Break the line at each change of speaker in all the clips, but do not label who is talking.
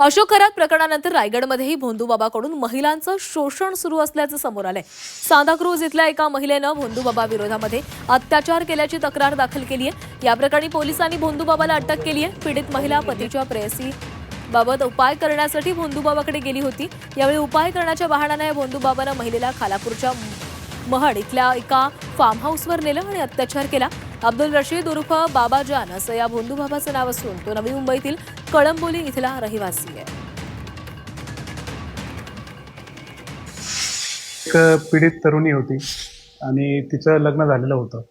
अशोक खरात प्रकरणानंतर रायगडमध्येही भोंदूबाबाकडून महिलांचं शोषण सुरू असल्याचं समोर आलंय। सांताक्रूज इथल्या एका महिलेनं भोंदूबाबा विरोधामध्ये अत्याचार केल्याची तक्रार दाखल केली आहे। या प्रकरणी पोलिसांनी भोंदूबाबाला अटक केली आहे। पीडित महिला पतीच्या प्रेयसी बाबत उपाय करण्यासाठी भोंदूबाबाकडे गेली होती। यावेळी उपाय करण्याच्या बहाण्याने भोंदूबाबानं महिलेला खालापूरच्या महड इथल्या एका फार्म हाऊसवर नेलं आणि अत्याचार केला। अब्दुल रशीद उर्फ बाबाजान असं या भोंदूबाबाचं नाव असून तो नवी मुंबईतील कळंबोली इथला रहिवासी आहे।
एक पीडित तरुणी होती आणि तिचं लग्न झालेलं होतं।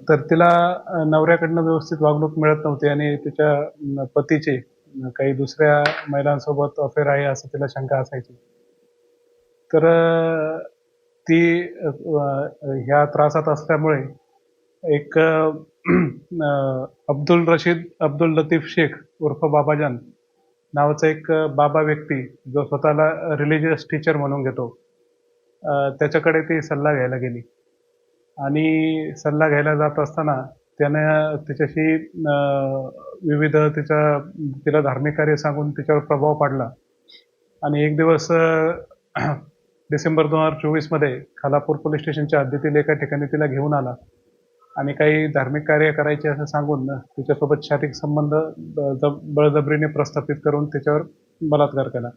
तर तिला नवऱ्याकडनं व्यवस्थित वागणूक मिळत नव्हती आणि तिच्या पतीचे काही दुसऱ्या महिलांसोबत अफेअर आहे असं तिला शंका असायची। तर ती ह्या त्रासात असल्यामुळे एक अब्दुल लतीफ शेख उर्फ बाबाजान नावाचा एक बाबा व्यक्ती जो स्वतःला रिलिजियस टीचर म्हणून घेतो, त्याच्याकडे ती सल्ला घ्यायला गेली आणि सल्ला घ्यायला जात असताना त्यानं तिच्याशी विविध तिला धार्मिक कार्य सांगून तिच्यावर प्रभाव पाडला आणि एक दिवस डिसेंबर 2024 मध्ये खालापूर पोलीस स्टेशनच्या हद्दीतील एका ठिकाणी तिला घेऊन आला आणि काही धार्मिक कार्य करायचे असं सांगून तिच्यासोबत शारीरिक संबंध बळजबरीने प्रस्थापित करून तिच्यावर बलात्कार केला।